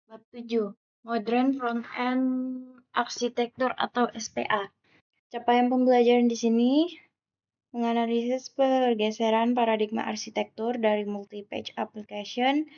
Bab 7. Modern Front-End Architecture atau SPA. Capaian pembelajaran di sini menganalisis pergeseran paradigma arsitektur dari multi-page application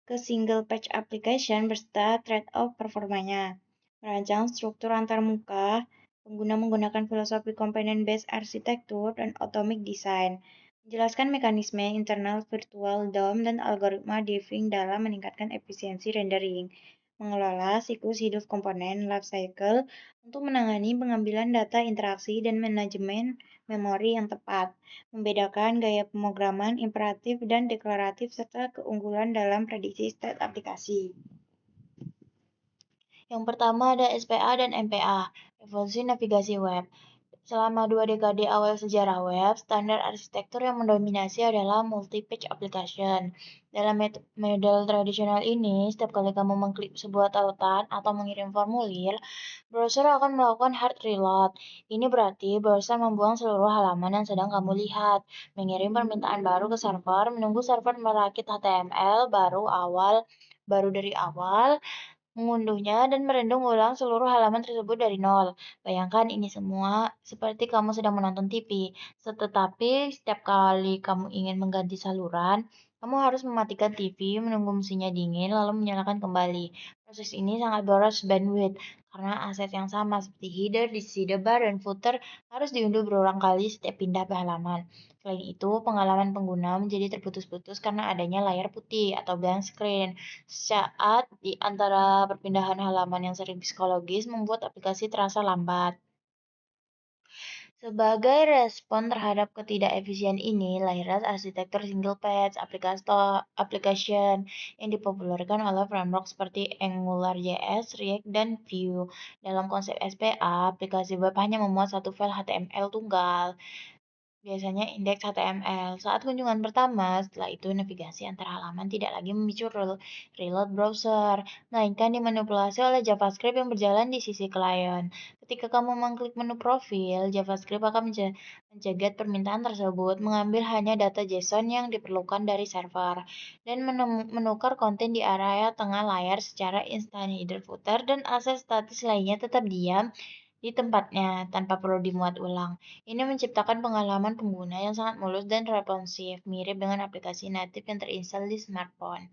ke single-page application beserta trade-off performanya. Merancang struktur antarmuka, pengguna menggunakan filosofi component-based architecture dan atomic design. Menjelaskan mekanisme internal virtual DOM dan algoritma diffing dalam meningkatkan efisiensi rendering. Mengelola siklus hidup komponen life cycle untuk menangani pengambilan data interaksi dan manajemen memori yang tepat. Membedakan gaya pemrograman imperatif dan deklaratif serta keunggulan dalam prediksi state aplikasi. Yang pertama ada SPA dan MPA, Revolusi Navigasi Web. Selama 2 dekade awal sejarah web, standar arsitektur yang mendominasi adalah multi-page application. Dalam model tradisional ini, setiap kali kamu mengklik sebuah tautan atau mengirim formulir, browser akan melakukan hard reload. Ini berarti browser membuang seluruh halaman yang sedang kamu lihat, mengirim permintaan baru ke server, menunggu server merakit HTML baru dari awal, mengunduhnya dan merendam ulang seluruh halaman tersebut dari nol. Bayangkan ini semua seperti kamu sedang menonton TV. Tetapi setiap kali kamu ingin mengganti saluran, kamu harus mematikan TV, menunggu mesinnya dingin, lalu menyalakan kembali. Proses ini sangat boros bandwidth karena aset yang sama seperti header, sidebar, dan footer harus diunduh berulang kali setiap pindah ke halaman. Selain itu, pengalaman pengguna menjadi terputus-putus karena adanya layar putih atau blank screen. Saat di antara perpindahan halaman yang sering psikologis membuat aplikasi terasa lambat. Sebagai respon terhadap ketidakefisien ini, lahirlah arsitektur single-page application yang dipopulerkan oleh framework seperti AngularJS, React, dan Vue. Dalam konsep SPA, aplikasi web hanya memuat satu file HTML tunggal, biasanya indeks HTML. Saat kunjungan pertama, setelah itu navigasi antar halaman tidak lagi memicu reload browser, melainkan dimanipulasi oleh JavaScript yang berjalan di sisi klien. Ketika kamu mengklik menu profil, JavaScript akan mencegat permintaan tersebut, mengambil hanya data JSON yang diperlukan dari server, dan menukar konten di area tengah layar secara instan. Header, footer, dan akses statis lainnya tetap diam di tempatnya tanpa perlu dimuat ulang. Ini menciptakan pengalaman pengguna yang sangat mulus dan responsif, mirip dengan aplikasi natif yang terinstal di smartphone.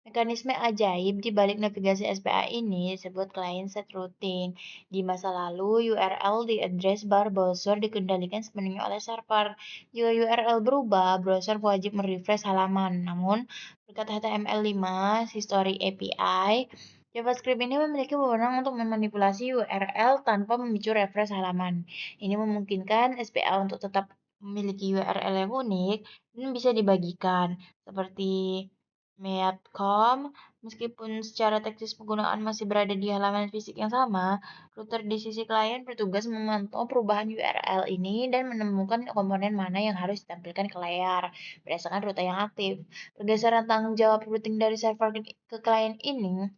Mekanisme ajaib di balik navigasi SPA ini disebut client-side routing. Di masa lalu, URL di address bar browser dikendalikan sepenuhnya oleh server. Jika URL berubah, browser wajib merefresh halaman. Namun, berkat HTML5 History API, JavaScript ini memiliki wewenang untuk memanipulasi URL tanpa memicu refresh halaman. Ini memungkinkan SPA untuk tetap memiliki URL yang unik dan bisa dibagikan, seperti Meat.com. Meskipun secara teknis penggunaan masih berada di halaman fisik yang sama, router di sisi klien bertugas memantau perubahan URL ini dan menemukan komponen mana yang harus ditampilkan ke layar berdasarkan rute yang aktif. Pergeseran tanggung jawab routing dari server ke klien ini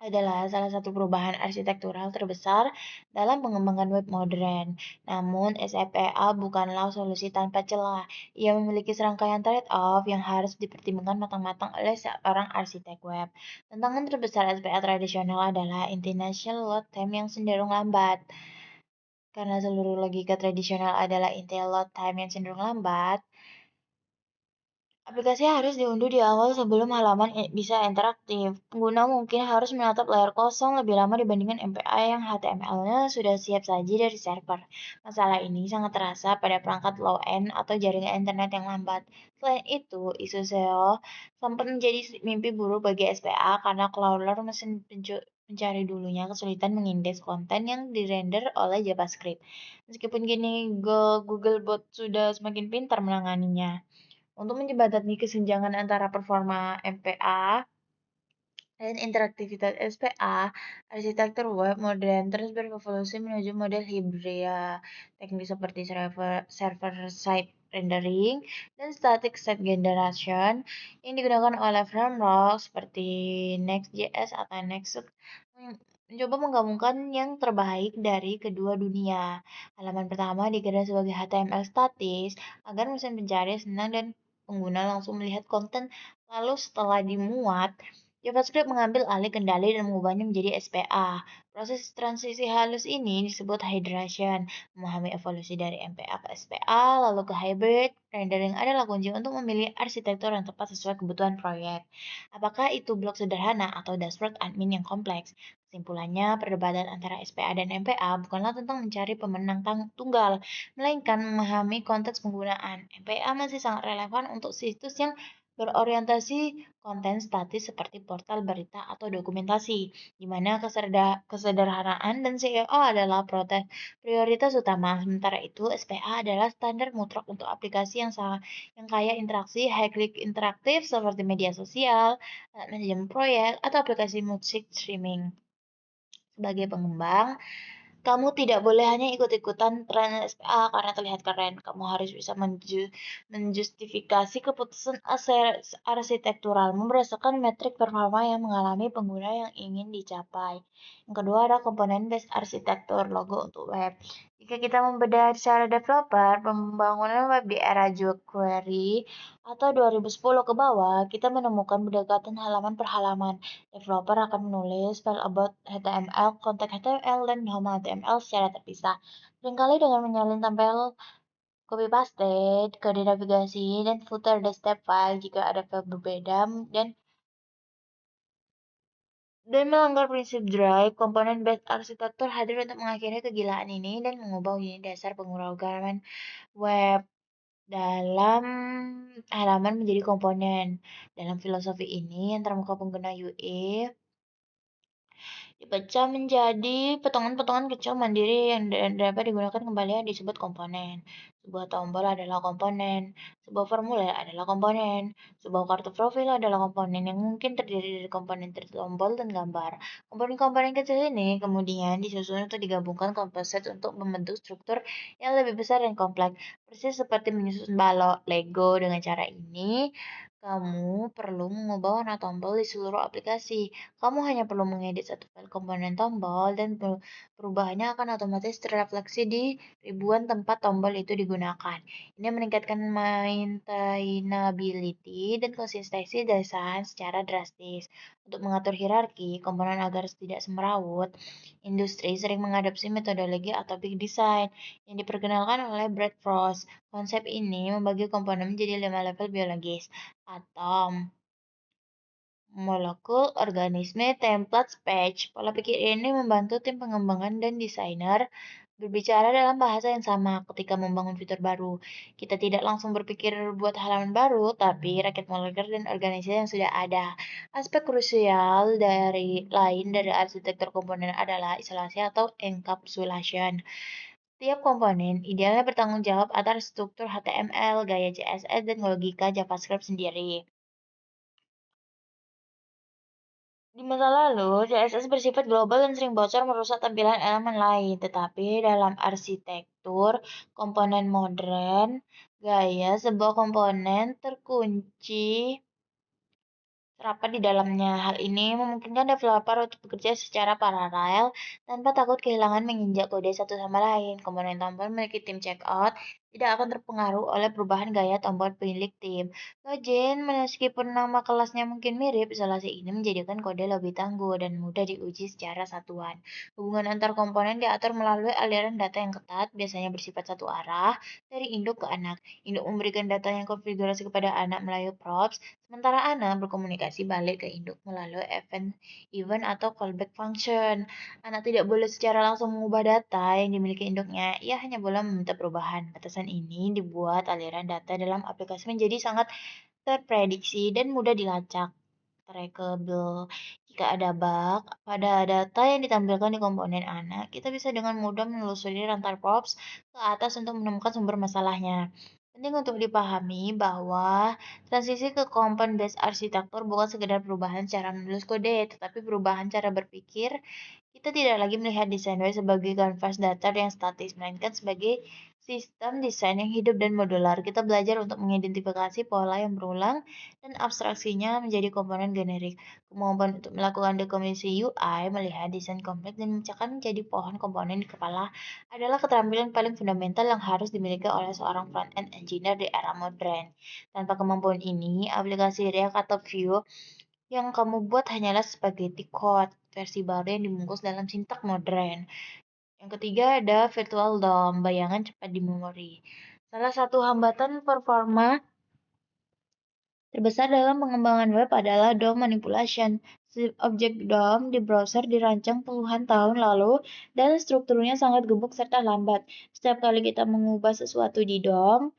adalah salah satu perubahan arsitektural terbesar dalam pengembangan web modern. Namun, SPA bukanlah solusi tanpa celah. Ia memiliki serangkaian trade-off yang harus dipertimbangkan matang-matang oleh seorang arsitek web. Tantangan terbesar SPA tradisional adalah international load time yang cenderung lambat. Karena seluruh logika tradisional adalah initial load time yang cenderung lambat, aplikasi harus diunduh di awal sebelum halaman bisa interaktif. Pengguna mungkin harus menatap layar kosong lebih lama dibandingkan MPA yang HTML-nya sudah siap saji dari server. Masalah ini sangat terasa pada perangkat low-end atau jaringan internet yang lambat. Selain itu, isu SEO sempat menjadi mimpi buruk bagi SPA karena crawler mesin pencari dulunya kesulitan mengindeks konten yang dirender oleh JavaScript. Meskipun kini Googlebot sudah semakin pintar menanganinya. Untuk menjembatani kesenjangan antara performa MPA dan interaktivitas SPA, arsitektur web modern terus berevolusi menuju model hibrid. Teknik seperti server-side rendering dan static site generation yang digunakan oleh framework seperti Next.js atau Nextcode mencoba menggabungkan yang terbaik dari kedua dunia. Halaman pertama digerak sebagai HTML statis agar mesin pencari senang dan pengguna langsung melihat konten, lalu setelah dimuat, JavaScript mengambil alih kendali dan mengubahnya menjadi SPA. Proses transisi halus ini disebut hydration. Memahami evolusi dari MPA ke SPA, lalu ke hybrid, rendering adalah kunci untuk memilih arsitektur yang tepat sesuai kebutuhan proyek. Apakah itu blok sederhana atau dashboard admin yang kompleks? Kesimpulannya, perdebatan antara SPA dan MPA bukanlah tentang mencari pemenang tunggal, melainkan memahami konteks penggunaan. MPA masih sangat relevan untuk situs yang berorientasi konten statis seperti portal berita atau dokumentasi, di mana kesederhanaan dan SEO adalah prioritas utama. Sementara itu, SPA adalah standar mutlak untuk aplikasi yang kaya interaksi, high-click interaktif seperti media sosial, manajemen proyek, atau aplikasi musik streaming. Sebagai pengembang, kamu tidak boleh hanya ikut-ikutan tren SPA karena terlihat keren. Kamu harus bisa menjustifikasi keputusan arsitekturalmu berdasarkan metrik performa yang mengalami pengguna yang ingin dicapai. Yang kedua ada komponen based arsitektur logo untuk web. Jika kita membedah secara developer, pembangunan web di era jQuery atau 2010 ke bawah, kita menemukan pendekatan halaman per halaman. Developer akan menulis file about HTML, konteks HTML, dan home HTML secara terpisah. Seringkali dengan menyalin tampil copy paste, kode navigasi, dan footer the step file jika ada file berbeda dan melanggar prinsip drive, komponen based arsitektur hadir untuk mengakhiri kegilaan ini dan mengubah unit dasar pemrograman web dalam halaman menjadi komponen. Dalam filosofi ini, antarmuka pengguna UE dipecah menjadi potongan-potongan kecil mandiri yang dapat digunakan kembali yang disebut komponen. Sebuah tombol adalah komponen, sebuah formulir adalah komponen, sebuah kartu profil adalah komponen yang mungkin terdiri dari komponen tombol dan gambar. Komponen-komponen kecil ini kemudian disusun untuk digabungkan komposit untuk membentuk struktur yang lebih besar dan kompleks. Persis seperti menyusun balok Lego. Dengan cara ini, kamu perlu mengubah warna tombol di seluruh aplikasi. Kamu hanya perlu mengedit satu file komponen tombol dan perubahannya akan otomatis terrefleksi di ribuan tempat tombol itu digunakan. Ini meningkatkan maintainability dan konsistensi desain secara drastis. Untuk mengatur hierarki komponen agar tidak semrawut, industri sering mengadopsi metodologi atomic design yang diperkenalkan oleh Brad Frost. Konsep ini membagi komponen menjadi 5 level biologis: atom, molekul, organisme, template, patch. Pola pikir ini membantu tim pengembangan dan desainer berbicara dalam bahasa yang sama ketika membangun fitur baru. Kita tidak langsung berpikir buat halaman baru, tapi rakit molekul dan organisme yang sudah ada. Aspek krusial lain dari arsitektur komponen adalah isolasi atau encapsulation. Tiap komponen idealnya bertanggung jawab atas struktur HTML, gaya CSS, dan logika JavaScript sendiri. Di masa lalu, CSS bersifat global dan sering bocor merusak tampilan elemen lain. Tetapi dalam arsitektur komponen modern, gaya sebuah komponen terkunci terdapat di dalamnya. Hal ini memungkinkan developer untuk bekerja secara paralel tanpa takut kehilangan menginjak kode satu sama lain. Komponen tombol memiliki tim checkout tidak akan terpengaruh oleh perubahan gaya tombol pemilik tim. Login, meskipun nama kelasnya mungkin mirip, isolasi ini menjadikan kode lebih tangguh dan mudah diuji secara satuan. Hubungan antar komponen diatur melalui aliran data yang ketat, biasanya bersifat satu arah, dari induk ke anak. Induk memberikan data yang konfigurasi kepada anak melalui props, sementara anak berkomunikasi balik ke induk melalui event atau callback function. Anak tidak boleh secara langsung mengubah data yang dimiliki induknya, ia hanya boleh meminta perubahan. Batasan ini dibuat aliran data dalam aplikasi menjadi sangat terprediksi dan mudah dilacak. Trackable. Jika ada bug pada data yang ditampilkan di komponen anak, kita bisa dengan mudah menelusuri rantai props ke atas untuk menemukan sumber masalahnya. Penting untuk dipahami bahwa transisi ke component based arsitektur bukan sekedar perubahan cara menulis kode, tetapi perubahan cara berpikir. Kita tidak lagi melihat desain web sebagai kanvas datar yang statis, melainkan sebagai sistem desain yang hidup dan modular. Kita belajar untuk mengidentifikasi pola yang berulang dan abstraksinya menjadi komponen generik. Kemampuan untuk melakukan dekomposisi UI, melihat desain kompleks dan memecahkan menjadi pohon komponen di kepala adalah keterampilan paling fundamental yang harus dimiliki oleh seorang front-end engineer di era modern. Tanpa kemampuan ini, aplikasi React atau Vue Yang kamu buat hanyalah spaghetti code, versi baru yang dibungkus dalam sintak modern. Yang ketiga ada virtual DOM, bayangan cepat di memori. Salah satu hambatan performa terbesar dalam pengembangan web adalah DOM manipulation. Objek DOM di browser dirancang puluhan tahun lalu dan strukturnya sangat gemuk serta lambat. Setiap kali kita mengubah sesuatu di DOM,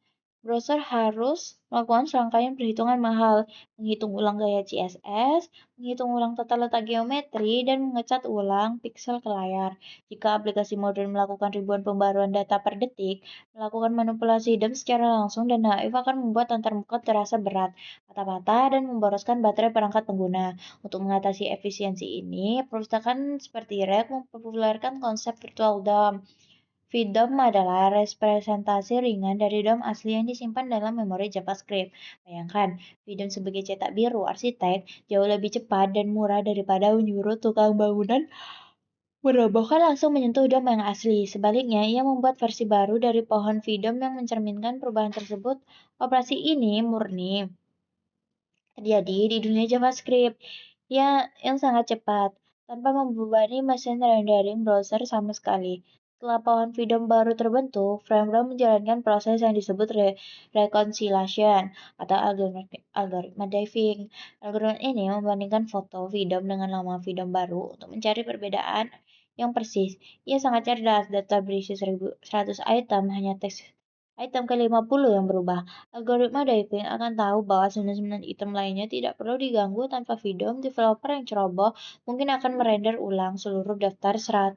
browser harus melakukan serangkaian perhitungan mahal, menghitung ulang gaya CSS, menghitung ulang tata letak geometri, dan mengecat ulang piksel ke layar. Jika aplikasi modern melakukan ribuan pembaruan data per detik, melakukan manipulasi DOM secara langsung dan naif akan membuat antarmuka terasa berat, patah-patah, dan memboroskan baterai perangkat pengguna. Untuk mengatasi efisiensi ini, perpustakaan seperti REC mempopulerkan konsep virtual DOM. VDOM adalah representasi ringan dari DOM asli yang disimpan dalam memori JavaScript. Bayangkan, VDOM sebagai cetak biru arsitek jauh lebih cepat dan murah daripada menyuruh tukang bangunan merobohkan langsung menyentuh DOM yang asli. Sebaliknya, ia membuat versi baru dari pohon VDOM yang mencerminkan perubahan tersebut. Operasi ini murni terjadi di dunia JavaScript yang sangat cepat, tanpa membebani mesin rendering browser sama sekali. Setelah pohon VDOM baru terbentuk, Framework menjalankan proses yang disebut reconciliation atau algoritma diving. Algoritma ini membandingkan foto VDOM dengan nama VDOM baru untuk mencari perbedaan yang persis. Ia sangat cerdas, data berisi 100 item, hanya teks item ke-50 yang berubah. Algoritma diving akan tahu bahwa 99 item lainnya tidak perlu diganggu tanpa VDOM. Developer yang ceroboh mungkin akan merender ulang seluruh daftar 100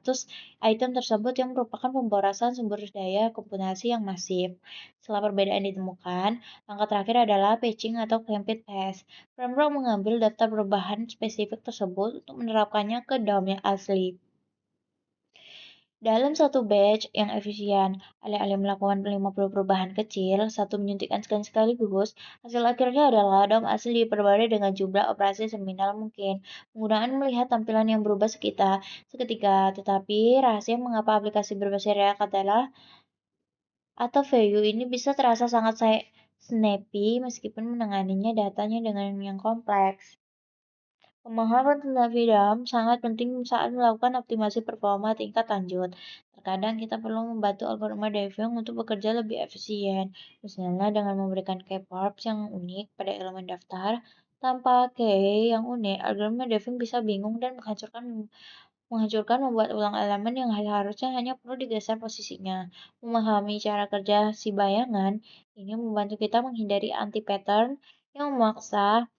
item tersebut yang merupakan pemborosan sumber daya komputasi yang masif. Setelah perbedaan ditemukan, langkah terakhir adalah patching atau campaign test. Framework mengambil daftar perubahan spesifik tersebut untuk menerapkannya ke DOM yang asli. Dalam satu batch yang efisien, alih-alih melakukan 50 perubahan kecil, satu menyuntikkan sekaligus, hasil akhirnya adalah DOM asli diperbarui dengan jumlah operasi seminimal mungkin. Penggunaan melihat tampilan yang berubah seketika, tetapi rahasia mengapa aplikasi berbasis React adalah atau Vue ini bisa terasa sangat snappy meskipun menanganinya datanya dengan yang kompleks. Pemahaman tentang VDAM sangat penting saat melakukan optimasi performa tingkat lanjut. Terkadang kita perlu membantu algoritma diving untuk bekerja lebih efisien, misalnya dengan memberikan keywords yang unik pada elemen daftar. Tanpa key yang unik, algoritma diving bisa bingung dan menghancurkan membuat ulang elemen yang harusnya hanya perlu digeser posisinya. Memahami cara kerja si bayangan ini membantu kita menghindari anti-pattern yang memaksa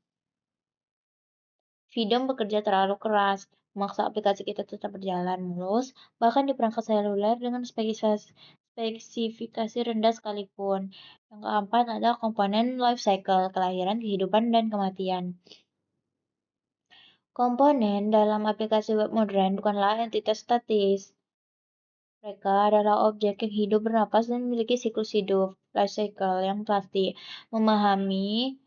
VDOM bekerja terlalu keras, memaksa aplikasi kita tetap berjalan mulus, bahkan di perangkat seluler dengan spesifikasi rendah sekalipun. Yang keempat ada komponen life cycle, kelahiran, kehidupan, dan kematian. Komponen dalam aplikasi web modern bukanlah entitas statis. Mereka adalah objek yang hidup, bernapas, dan memiliki siklus hidup, life cycle, yang pasti. Memahami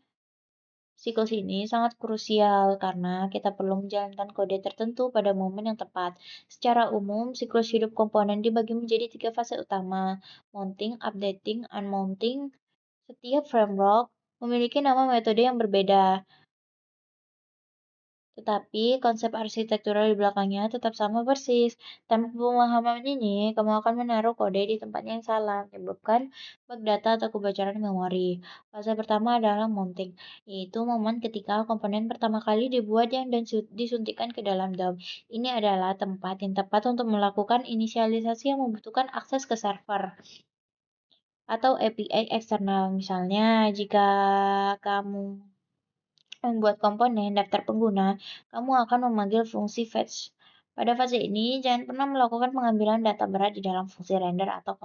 siklus ini sangat krusial karena kita perlu menjalankan kode tertentu pada momen yang tepat. Secara umum, siklus hidup komponen dibagi menjadi 3 fase utama: mounting, updating, unmounting. Setiap framework memiliki nama metode yang berbeda, tetapi konsep arsitektural di belakangnya tetap sama persis. Tanpa pemahaman ini, kamu akan menaruh kode di tempat yang salah, menyebabkan bug data atau kebocoran memori. Fase pertama adalah mounting, yaitu momen ketika komponen pertama kali dibuat dan disuntikkan ke dalam DOM. Ini adalah tempat yang tepat untuk melakukan inisialisasi yang membutuhkan akses ke server atau API eksternal. Misalnya, jika kamu membuat komponen daftar pengguna, kamu akan memanggil fungsi fetch. Pada fase ini, jangan pernah melakukan pengambilan data berat di dalam fungsi render atau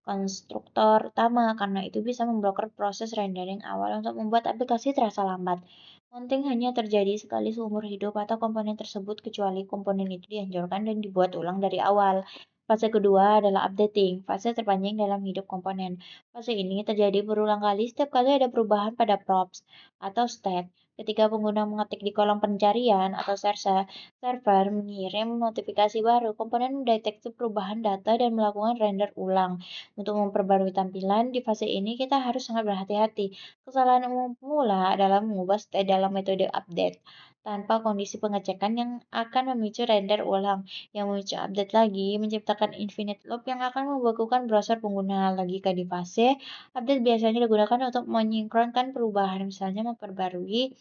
konstruktor utama, karena itu bisa memblokir proses rendering awal untuk membuat aplikasi terasa lambat. Mounting hanya terjadi sekali seumur hidup atau komponen tersebut kecuali komponen itu dihancurkan dan dibuat ulang dari awal. Fase kedua adalah updating, fase terpanjang dalam hidup komponen. Fase ini terjadi berulang kali setiap kali ada perubahan pada props atau state. Ketika pengguna mengetik di kolom pencarian atau server mengirim notifikasi baru, komponen mendeteksi perubahan data dan melakukan render ulang. Untuk memperbarui tampilan, di fase ini kita harus sangat berhati-hati. Kesalahan umum pemula adalah mengubah state dalam metode update tanpa kondisi pengecekan yang akan memicu render ulang, yang memicu update lagi, menciptakan infinite loop yang akan membekukan browser pengguna. Logika di fase update biasanya digunakan untuk menyinkronkan perubahan, misalnya memperbarui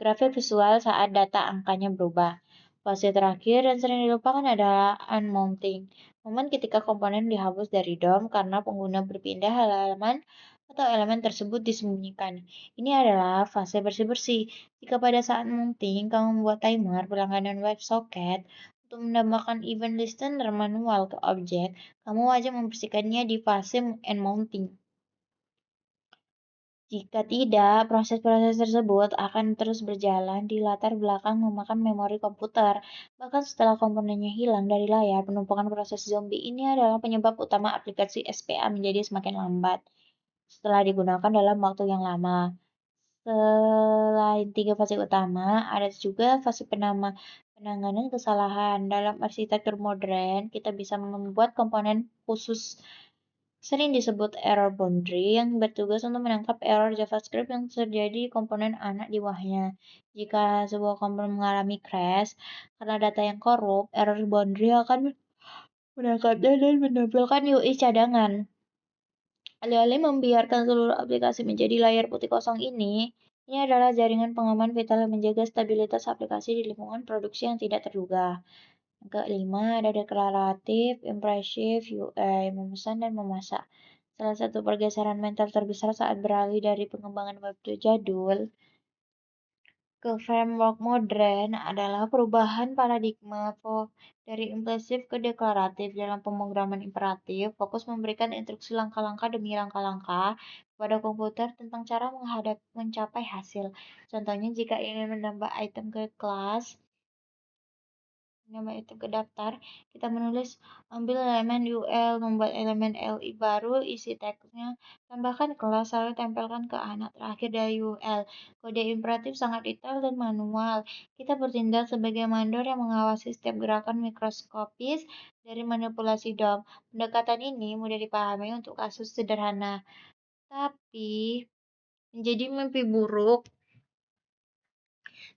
grafik visual saat data angkanya berubah. Fase terakhir dan sering dilupakan adalah unmounting. Momen ketika komponen dihapus dari DOM karena pengguna berpindah halaman atau elemen tersebut disembunyikan. Ini adalah fase bersih-bersih. Jika pada saat mounting kamu membuat timer berlangganan WebSocket untuk menambahkan event listener manual ke objek, kamu wajib membersihkannya di fase unmounting. Jika tidak, proses-proses tersebut akan terus berjalan di latar belakang memakan memori komputer. Bahkan setelah komponennya hilang dari layar, penumpukan proses zombie ini adalah penyebab utama aplikasi SPA menjadi semakin lambat setelah digunakan dalam waktu yang lama. Selain tiga fase utama, ada juga fase penanganan kesalahan. Dalam arsitektur modern, kita bisa membuat komponen khusus sering disebut error boundary yang bertugas untuk menangkap error JavaScript yang terjadi di komponen anak di bawahnya. Jika sebuah komponen mengalami crash karena data yang korup, error boundary akan menangkapnya dan menampilkan UI cadangan. Alih-alih membiarkan seluruh aplikasi menjadi layar putih kosong ini adalah jaringan pengaman vital yang menjaga stabilitas aplikasi di lingkungan produksi yang tidak terduga. Yang kelima, ada deklaratif, impresif, UI, memesan dan memasak. Salah satu pergeseran mental terbesar saat beralih dari pengembangan web jadul ke framework modern adalah perubahan paradigma dari impresif ke deklaratif. Dalam pemrograman imperatif, fokus memberikan instruksi langkah-langkah demi langkah-langkah kepada komputer tentang cara mencapai hasil. Contohnya, jika ingin menambah item ke kelas, nama itu ke daftar, kita menulis ambil elemen UL, membuat elemen LI baru, isi teksnya, tambahkan kelas, lalu tempelkan ke anak terakhir dari UL. Kode imperatif sangat detail dan manual. Kita bertindak sebagai mandor yang mengawasi setiap gerakan mikroskopis dari manipulasi DOM. Pendekatan ini mudah dipahami untuk kasus sederhana, tapi menjadi mimpi buruk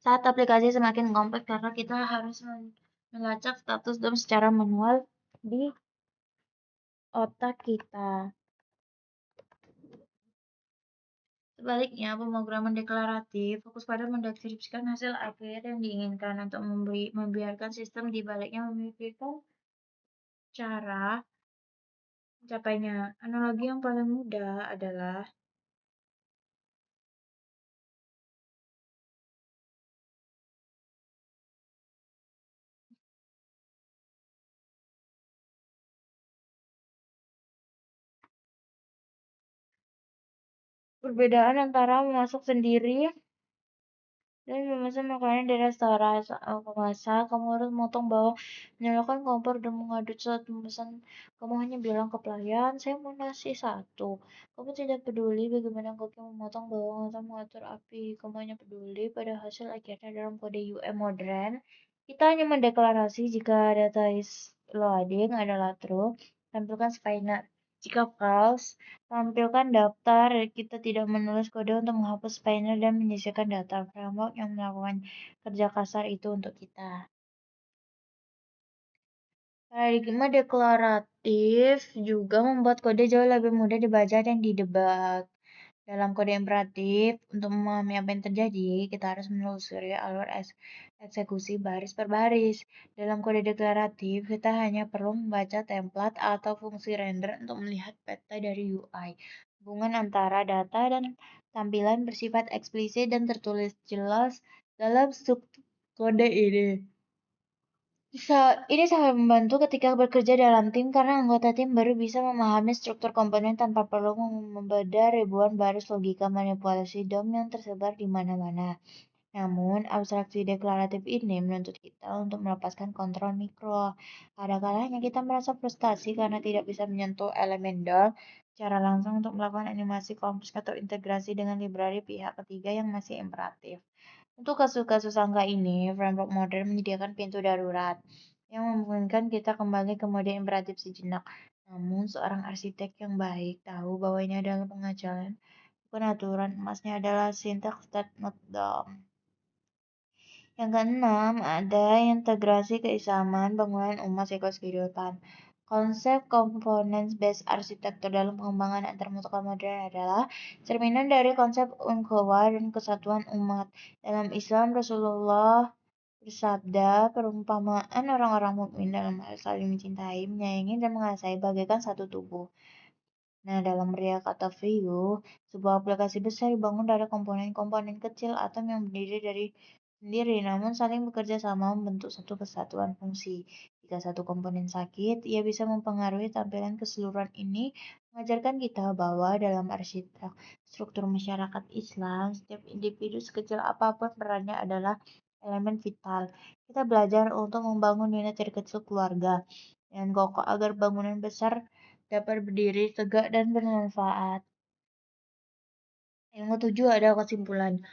saat aplikasi semakin kompleks karena kita harus melacak status DOM secara manual di otak kita. Sebaliknya, pemrograman deklaratif fokus pada mendeskripsikan hasil akhir yang diinginkan untuk membiarkan sistem di baliknya memikirkan cara mencapainya. Analogi yang paling mudah adalah perbedaan antara memasak sendiri dan memesan makanan di restoran. Saat memasak, kamu harus memotong bawang, menyalakan kompor, dan mengaduk saat memesan. Kamu hanya bilang ke pelayan, saya mau nasi satu. Kamu tidak peduli bagaimana koki memotong bawang atau mengatur api. Kamu hanya peduli pada hasil akhirnya. Dalam kode UM modern, kita hanya mendeklarasi jika data is loading adalah true, tampilkan spinner. Jika false, tampilkan daftar. Kita tidak menulis kode untuk menghapus spinner dan menyisihkan data. Framework yang melakukan kerja kasar itu untuk kita. Paradigma deklaratif juga membuat kode jauh lebih mudah dibaca dan didebak. Dalam kode imperatif, untuk memahami apa yang terjadi, kita harus menelusuri alur eksekusi baris per baris. Dalam kode deklaratif, kita hanya perlu membaca template atau fungsi render untuk melihat peta dari UI. Hubungan antara data dan tampilan bersifat eksplisit dan tertulis jelas dalam struktur kode ini. Ini sangat membantu ketika bekerja dalam tim karena anggota tim baru bisa memahami struktur komponen tanpa perlu membedah ribuan baris logika manipulasi DOM yang tersebar di mana-mana. Namun, abstraksi deklaratif ini menuntut kita untuk melepaskan kontrol mikro. Ada kalanya kita merasa frustasi karena tidak bisa menyentuh elemen DOM cara langsung untuk melakukan animasi kompleks atau integrasi dengan library pihak ketiga yang masih imperatif. Untuk kasus-kasus angka ini, framework modern menyediakan pintu darurat yang memungkinkan kita kembali ke mode imperatif sejenak. Namun, seorang arsitek yang baik tahu bahwa ini adalah pengajaran, bukan aturan. Emasnya adalah syntax that not done. Yang keenam, ada integrasi keislaman bangunan umat siklus kehidupan. Konsep components-based arsitektur dalam pengembangan antarmuka modern adalah cerminan dari konsep ukhuwah dan kesatuan umat. Dalam Islam, Rasulullah bersabda, perumpamaan orang-orang mukmin dalam hal saling mencintai, menyayangi, dan mengasihi bagaikan satu tubuh. Nah, dalam React atau Vue, sebuah aplikasi besar dibangun dari komponen-komponen kecil atom yang berdiri dari sendiri, namun saling bekerja sama membentuk satu kesatuan fungsi. Jika satu komponen sakit, ia bisa mempengaruhi tampilan keseluruhan ini, mengajarkan kita bahwa dalam arsitek struktur masyarakat Islam, setiap individu sekecil apapun perannya adalah elemen vital. Kita belajar untuk membangun unit terkecil keluarga dan kokoh agar bangunan besar dapat berdiri tegak dan bermanfaat. Yang ketujuh ada kesimpulan.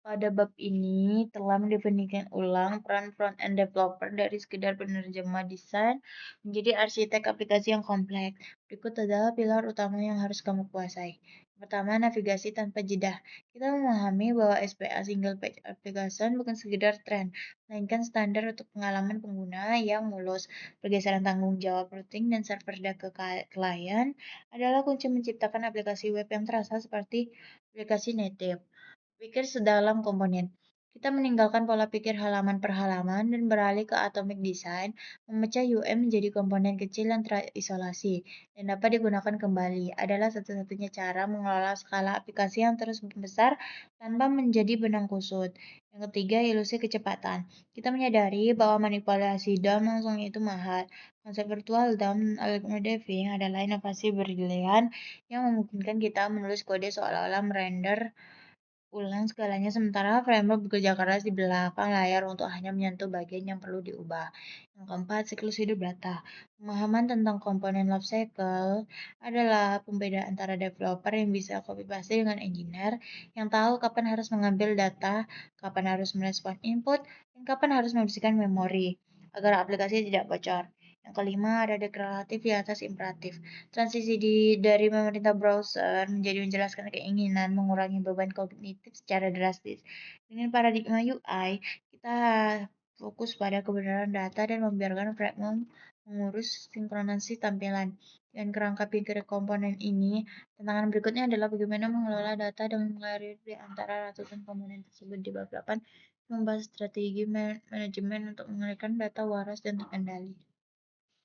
Pada bab ini telah mendefinisikan ulang peran front-end developer dari sekedar penerjemah desain menjadi arsitek aplikasi yang kompleks. Berikut adalah pilar utama yang harus kamu kuasai. Pertama, navigasi tanpa jeda. Kita memahami bahwa SPA Single Page Application bukan sekedar tren, melainkan standar untuk pengalaman pengguna yang mulus. Pergeseran tanggung jawab routing dan server ke klien adalah kunci menciptakan aplikasi web yang terasa seperti aplikasi native. Pikir sedalam komponen. Kita meninggalkan pola pikir halaman per halaman dan beralih ke atomic design, memecah UM menjadi komponen kecil yang terisolasi dan dapat digunakan kembali. Adalah satu-satunya cara mengelola skala aplikasi yang terus besar tanpa menjadi benang kusut. Yang ketiga, ilusi kecepatan. Kita menyadari bahwa manipulasi DOM langsung itu mahal. Konsep virtual DOM dan algoritma Deving adalah inovasi brilian yang memungkinkan kita menulis kode seolah-olah merender ulang segalanya sementara framework bekerja keras di belakang layar untuk hanya menyentuh bagian yang perlu diubah. Yang keempat, siklus hidup data. Pemahaman tentang komponen lifecycle adalah pembeda antara developer yang bisa copy paste dengan engineer yang tahu kapan harus mengambil data, kapan harus merespon input, dan kapan harus membersihkan memori agar aplikasi tidak bocor. Yang kelima, ada deklaratif di atas imperatif. Transisi dari memerintah browser menjadi menjelaskan keinginan mengurangi beban kognitif secara drastis. Dengan paradigma UI, kita fokus pada kebenaran data dan membiarkan framework mengurus sinkronasi tampilan. Dan kerangka pikir komponen ini, tantangan berikutnya adalah bagaimana mengelola data dan mengalir di antara ratusan komponen tersebut di bab 8 membahas strategi manajemen untuk mengendalikan data waras dan terkendali.